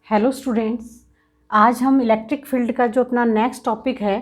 Hello students, आज हम electric field का जो अपना नेक्स्ट टॉपिक है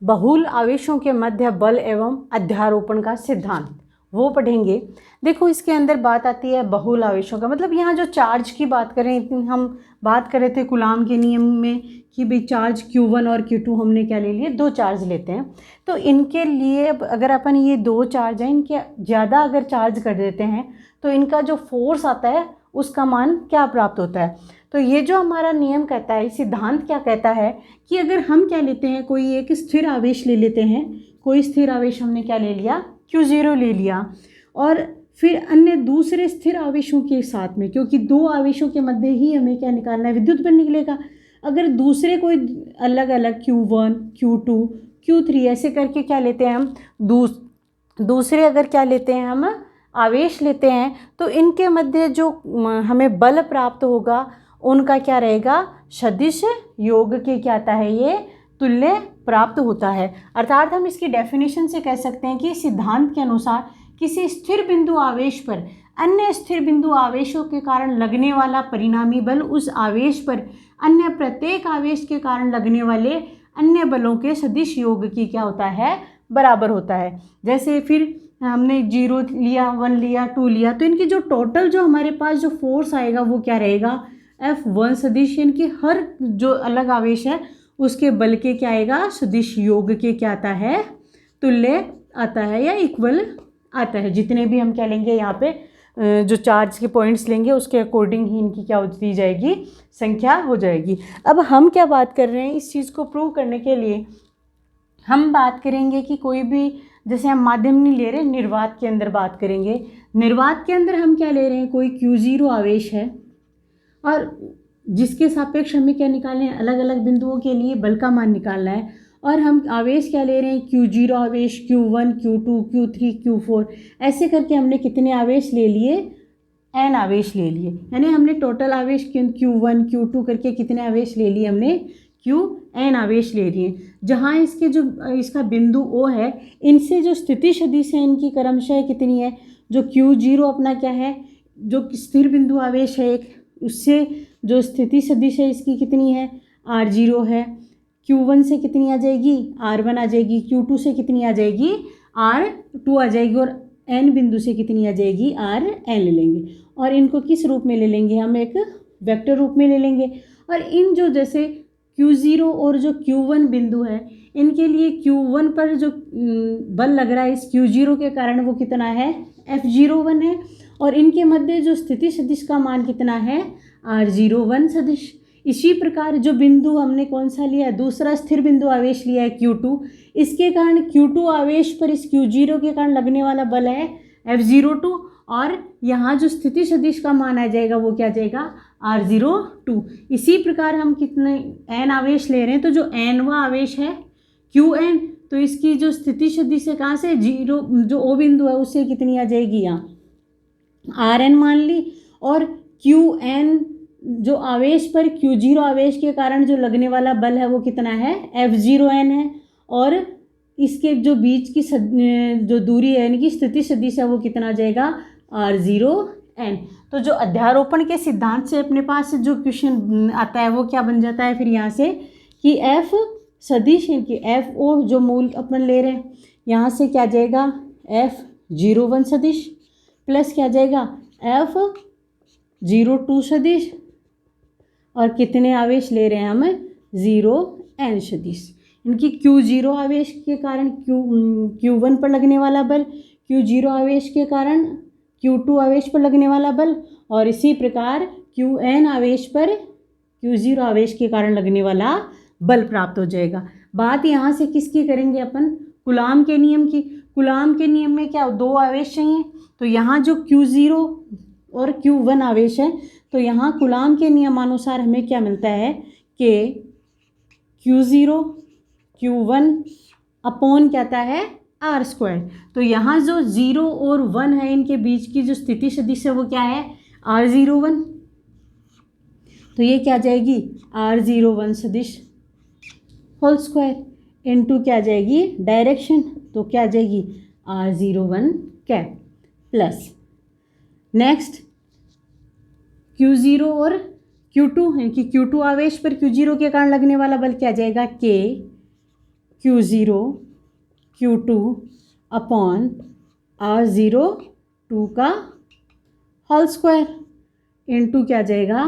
बहुल आवेशों के मध्य बल एवं अध्यारोपण का सिद्धांत वो पढ़ेंगे। देखो, इसके अंदर बात आती है बहुल आवेशों का, मतलब यहाँ जो चार्ज की बात करें, हम बात कर रहे थे कूलाम के नियम में कि भाई चार्ज Q1 और Q2 हमने क्या ले लिए, दो चार्ज लेते हैं। तो इनके लिए अगर अपन ये दो चार्ज हैं, इनके ज़्यादा अगर चार्ज कर देते हैं तो इनका जो फोर्स आता है उसका मान क्या प्राप्त होता है। तो ये जो हमारा नियम कहता है, सिद्धांत क्या कहता है कि अगर हम क्या लेते हैं, कोई एक स्थिर आवेश ले लेते हैं, कोई स्थिर आवेश हमने क्या ले लिया, Q0 ले लिया, और फिर अन्य दूसरे स्थिर आवेशों के साथ में, क्योंकि दो आवेशों के मध्य ही हमें क्या निकालना है, विद्युत बल निकलेगा। अगर दूसरे कोई अलग अलग Q1, Q2, Q3 ऐसे करके क्या लेते हैं हम, दूसरे अगर क्या लेते हैं हम आवेश लेते हैं, तो इनके मध्य जो हमें बल प्राप्त होगा उनका क्या रहेगा, सदिश योग के क्या आता है, ये तुल्य प्राप्त होता है। अर्थात हम इसकी डेफिनेशन से कह सकते हैं कि सिद्धांत के अनुसार किसी स्थिर बिंदु आवेश पर अन्य स्थिर बिंदु आवेशों के कारण लगने वाला परिणामी बल उस आवेश पर अन्य प्रत्येक आवेश के कारण लगने वाले अन्य बलों के सदिश योग की क्या होता है, बराबर होता है। जैसे फिर हमने 0 लिया, 1 लिया, 2 लिया, तो इनकी जो टोटल जो हमारे पास जो फोर्स आएगा वो क्या रहेगा, F1 सदिश, इनकी हर जो अलग आवेश है उसके बल के क्या आएगा, सदिश योग के क्या आता है, तुल्य आता है या इक्वल आता है। जितने भी हम क्या लेंगे यहाँ पे जो चार्ज के पॉइंट्स लेंगे उसके अकॉर्डिंग ही इनकी क्या होती जाएगी, संख्या हो जाएगी। अब हम क्या बात कर रहे हैं, इस चीज़ को प्रूव करने के लिए हम बात करेंगे कि कोई भी, जैसे हम माध्यम नहीं ले रहे, निर्वात के अंदर बात करेंगे। निर्वात के अंदर हम क्या ले रहे हैं, कोई Q0 आवेश है और जिसके सापेक्ष हमें क्या निकालना है, अलग अलग बिंदुओं के लिए बल का मान निकालना है। और हम आवेश क्या ले रहे हैं, Q0 आवेश, Q1, Q2, Q3, Q4 ऐसे करके हमने कितने आवेश ले लिए, n आवेश ले लिए। यानी हमने टोटल आवेश Q1, Q2 करके कितने आवेश ले लिए, हमने Qn आवेश ले लिए। जहाँ इसके जो इसका बिंदु O है, इनसे जो स्थिति सदिश है इनकी क्रमशः कितनी है, जो Q0 अपना क्या है, जो स्थिर बिंदु आवेश है एक, उससे जो स्थिति सदिश है इसकी कितनी है, R0 है। Q1 से कितनी आ जाएगी, R1 आ जाएगी। Q2 से कितनी आ जाएगी, R2 आ जाएगी। और n बिंदु से कितनी आ जाएगी, Rn ले लेंगे। और इनको किस रूप में ले लेंगे, हम एक वेक्टर रूप में ले लेंगे। और इन जो जैसे Q0 और जो Q1 बिंदु है, इनके लिए Q1 पर जो बल लग रहा है इस Q0 के कारण वो कितना है, F01 है। और इनके मध्य जो स्थिति सदिश का मान कितना है, R01 सदिश। इसी प्रकार जो बिंदु हमने कौन सा लिया, दूसरा स्थिर बिंदु आवेश लिया है Q2, इसके कारण Q2 आवेश पर इस Q0 के कारण लगने वाला बल है F02। और यहाँ जो स्थिति सदिश का मान आ जाएगा वो क्या जाएगा, R02। इसी प्रकार हम कितने n आवेश ले रहे हैं, तो जो nवा आवेश है Qn, तो इसकी जो स्थिति सदिश है कहाँ से, 0 जो O बिंदु है उससे कितनी आ जाएगी, यहाँ Rn मान ली। और Qn जो आवेश पर Q0 आवेश के कारण जो लगने वाला बल है वो कितना है, F0n है। और इसके जो बीच की जो दूरी है यानी कि स्थिति सदिश है वो कितना आ जाएगा, R0n। तो जो अध्यारोपण के सिद्धांत से अपने पास जो क्वेश्चन आता है वो क्या बन जाता है फिर यहाँ से, कि F सदिश इनकी FO जो मूल अपन ले रहे हैं, यहाँ से क्या जाएगा, F01 सदिश प्लस क्या जाएगा, F02 सदिश, और कितने आवेश ले रहे हैं हम, 0n सदिश। इनकी Q0 आवेश के कारण Q1 पर लगने वाला बल, Q0 आवेश के कारण Q2 आवेश पर लगने वाला बल, और इसी प्रकार Qn आवेश पर Q0 आवेश के कारण लगने वाला बल प्राप्त हो जाएगा। बात यहाँ से किसकी करेंगे अपन, कूलाम के नियम की। कूलाम के नियम में क्या, दो आवेश चाहिए, तो यहाँ जो Q0 और Q1 आवेश है, तो यहाँ कूलाम के नियमानुसार हमें क्या मिलता है कि Q0 Q1 अपॉन क्या आता है, R²। तो यहाँ जो 0 और 1 है इनके बीच की जो स्थिति सदिश है वो क्या है, R01। तो ये क्या जाएगी, R01 सदिश होल स्क्वायर इनटू क्या जाएगी, डायरेक्शन, तो क्या जाएगी, R01 cap plus next Q0 और Q2 है कि Q2 आवेश पर Q0 के कारण लगने वाला बल क्या जाएगा, K Q0 Q2 upon R0 2 का होल स्क्वायर इंटू क्या जाएगा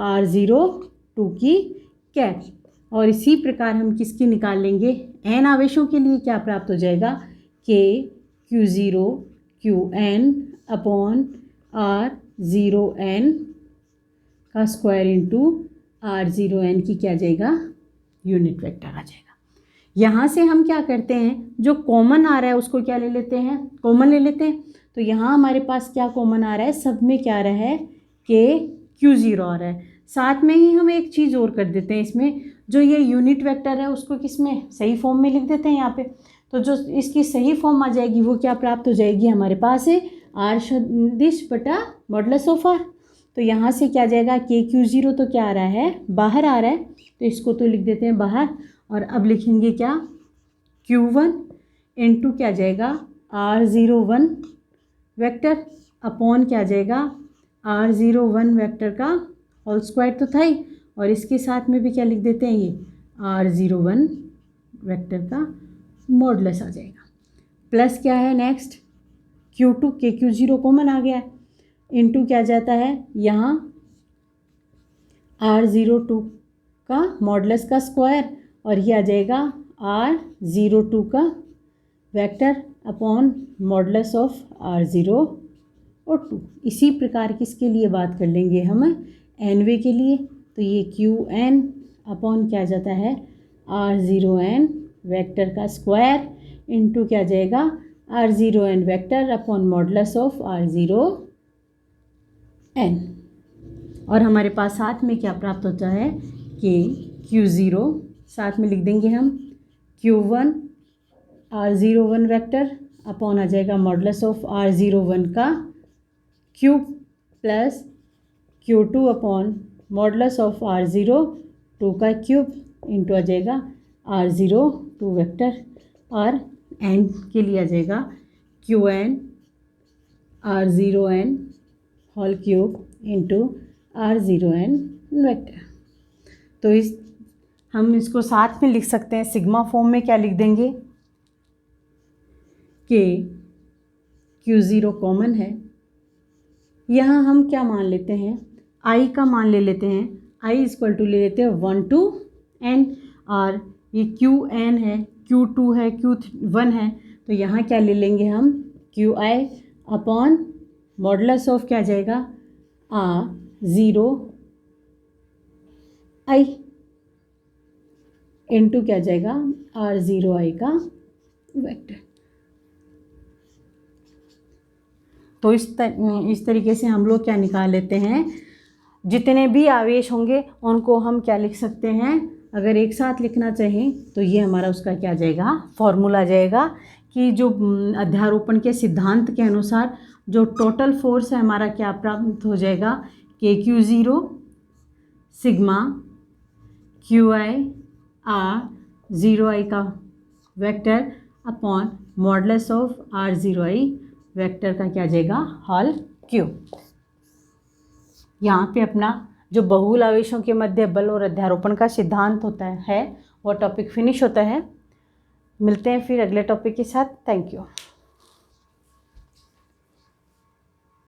R0 2 की कैप। और इसी प्रकार हम किसकी निकाल लेंगे, n आवेशों के लिए क्या प्राप्त हो जाएगा, K Q0 Qn upon R0n का स्क्वायर इंटू R0n की क्या जाएगा यूनिट वेक्टर आ जाएगा। यहाँ से हम क्या करते हैं, जो कॉमन आ रहा है उसको क्या ले लेते हैं, कॉमन ले लेते हैं। तो यहाँ हमारे पास क्या कॉमन आ रहा है, सब में क्या आ रहा है, K Q0 आ रहा है। साथ में ही हम एक चीज़ और कर देते हैं, इसमें जो ये यूनिट वेक्टर है उसको किस में, सही फॉर्म में लिख देते हैं यहाँ पे। तो जो इसकी सही फॉर्म आ जाएगी वो क्या प्राप्त हो जाएगी, हमारे पास है R सदिश बटा मॉडुलस ऑफ R। तो यहाँ से क्या जाएगा, K Q0 तो क्या आ रहा है, बाहर आ रहा है, तो इसको तो लिख देते हैं बाहर। और अब लिखेंगे क्या, Q1 इंटू क्या जाएगा R01 वेक्टर अपॉन क्या जाएगा R01 वेक्टर का होल स्क्वायर तो था ही, और इसके साथ में भी क्या लिख देते हैं, ये R01 वेक्टर का मॉडुलस आ जाएगा। प्लस क्या है next, Q2 K Q0 common आ गया है, इंटू क्या जाता है यहाँ R02 का मॉडुलस का स्क्वायर, और ये आ जाएगा R02 का vector upon modulus of R0 और 2। इसी प्रकार किसके लिए बात कर लेंगे हम, एनवे के लिए। तो ये Qn अपॉन क्या जाता है R0n वेक्टर का स्क्वायर इंटू क्या जाएगा R0n vector upon modulus of R0n। और हमारे पास साथ में क्या प्राप्त होता है, K Q0 साथ में लिख देंगे हम Q1 R01 वेक्टर अपॉन आ जाएगा मॉडुलस ऑफ R01 का cube plus Q2 upon modulus of R02 का क्यूब इंटू आ जाएगा R02 वेक्टर, और n के लिए आ जाएगा Qn R0n whole cube into R0n vector. तो हम इसको साथ में लिख सकते हैं, सिग्मा फॉर्म में क्या लिख देंगे, K Q0 कॉमन है, यहाँ हम क्या मान लेते हैं, I का मान ले लेते हैं, I इक्वल टू ले लेते हैं 1 to n, और ये Qn है, Q2 है, Q1 है, तो यहाँ क्या ले लेंगे हम Qi अपॉन मॉडुलस ऑफ क्या जाएगा R0i इंटू क्या जाएगा R0i का वेक्टर। तो इस तरीके से हम लोग क्या निकाल लेते हैं, जितने भी आवेश होंगे उनको हम क्या लिख सकते हैं, अगर एक साथ लिखना चाहें तो ये हमारा उसका क्या जाएगा फॉर्मूला जाएगा कि जो अध्यारोपण के सिद्धांत के अनुसार जो टोटल फोर्स है हमारा क्या प्राप्त हो जाएगा, KQ0 सिग्मा QI R0i का vector upon modulus of R0i vector का क्या जाएगा होल क्यूब। यहाँ पे अपना जो बहुल आवेशों के मध्य बल और अध्यारोपण का सिद्धांत होता है वो टॉपिक फिनिश होता है। मिलते हैं फिर अगले टॉपिक के साथ। Thank you.